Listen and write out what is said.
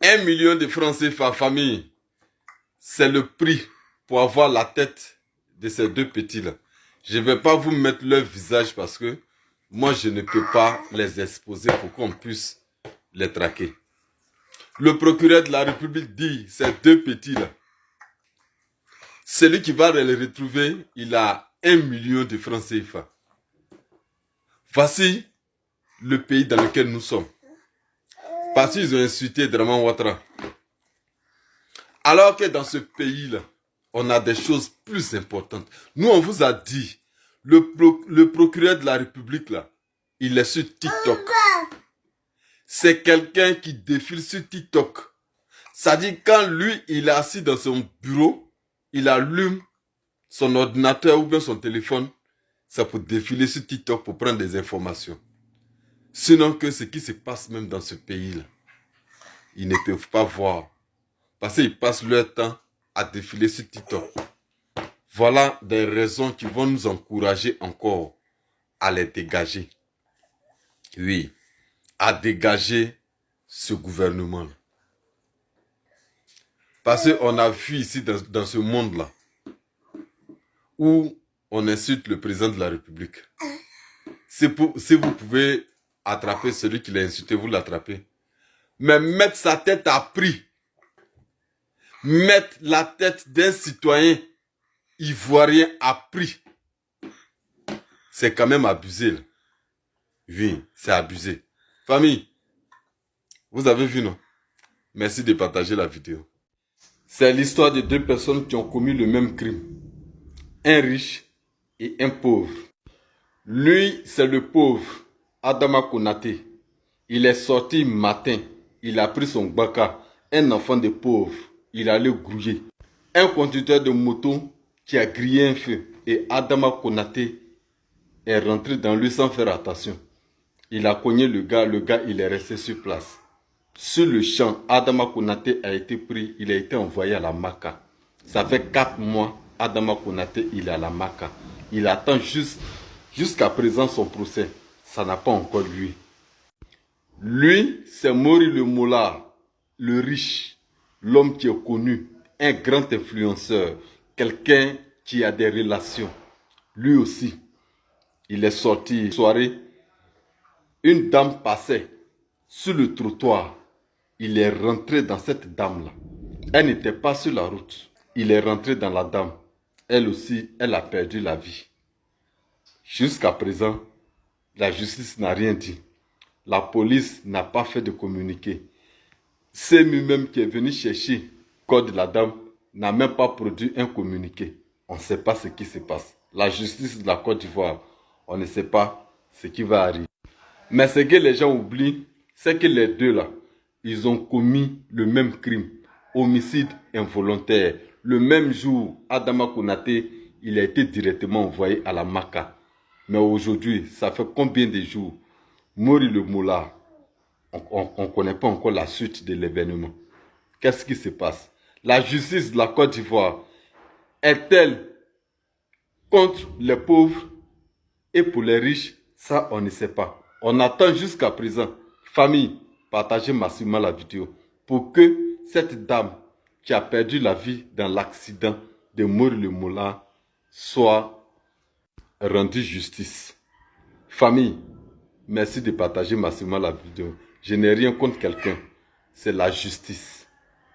1 million de francs CFA, famille. C'est le prix pour avoir la tête de ces deux petits-là. Je ne vais pas vous mettre leur visage parce que moi, je ne peux pas les exposer pour qu'on puisse les traquer. Le procureur de la République dit, ces deux petits-là, celui qui va les retrouver, il a 1 million de francs CFA. Voici le pays dans lequel nous sommes. Parce qu'ils ont insulté Draman Ouattara. Alors que dans ce pays-là, on a des choses plus importantes. Nous, on vous a dit, le procureur de la République, là, il est sur TikTok. C'est quelqu'un qui défile sur TikTok. Ça dit quand lui, il est assis dans son bureau, il allume son ordinateur ou bien son téléphone, ça peut défiler sur TikTok pour prendre des informations. Sinon que ce qui se passe même dans ce pays-là, ils ne peuvent pas voir. Parce qu'ils passent leur temps à défiler sur TikTok. Voilà des raisons qui vont nous encourager encore à les dégager. Oui, à dégager ce gouvernement-là. Parce qu'on a vu ici dans ce monde-là, où on insulte le président de la République. Si vous pouvez attraper celui qui l'a insulté, vous l'attrapez. Mais mettre sa tête à prix, mettre la tête d'un citoyen ivoirien à prix, c'est quand même abusé. Là. Oui, c'est abusé. Famille, vous avez vu, non? Merci de partager la vidéo. C'est l'histoire de deux personnes qui ont commis le même crime. Un riche et un pauvre. Lui, c'est le pauvre, Adama Konaté. Il est sorti matin, il a pris son baka, un enfant de pauvre, il allait grouiller. Un conducteur de moto qui a grillé un feu et Adama Konaté est rentré dans lui sans faire attention. Il a cogné le gars il est resté sur place. Sur le champ, Adama Konaté a été pris, il a été envoyé à la Maka. Ça fait 4 mois, Adama Konaté, il est à la Maka. Il attend jusqu'à présent son procès. Ça n'a pas encore lieu. Lui, c'est Mori le Mola, le riche, l'homme qui est connu, un grand influenceur, quelqu'un qui a des relations. Lui aussi, il est sorti une soirée. Une dame passait sur le trottoir. Il est rentré dans cette dame-là. Elle n'était pas sur la route. Il est rentré dans la dame. Elle aussi, elle a perdu la vie. Jusqu'à présent, la justice n'a rien dit. La police n'a pas fait de communiqué. C'est lui-même qui est venu chercher le corps de la dame, n'a même pas produit un communiqué. On ne sait pas ce qui se passe. La justice de la Côte d'Ivoire, on ne sait pas ce qui va arriver. Mais ce que les gens oublient, c'est que les deux là, ils ont commis le même crime, homicide involontaire. Le même jour, Adama Konaté, il a été directement envoyé à la Maka. Mais aujourd'hui, ça fait combien de jours? Mori le Moula, on ne connaît pas encore la suite de l'événement. Qu'est-ce qui se passe? La justice de la Côte d'Ivoire est-elle contre les pauvres et pour les riches? Ça, on ne sait pas. On attend jusqu'à présent. Famille, partagez massivement la vidéo pour que cette dame qui a perdu la vie dans l'accident de Mori le Moula soit rendue justice. Famille, merci de partager massivement la vidéo. Je n'ai rien contre quelqu'un. C'est la justice.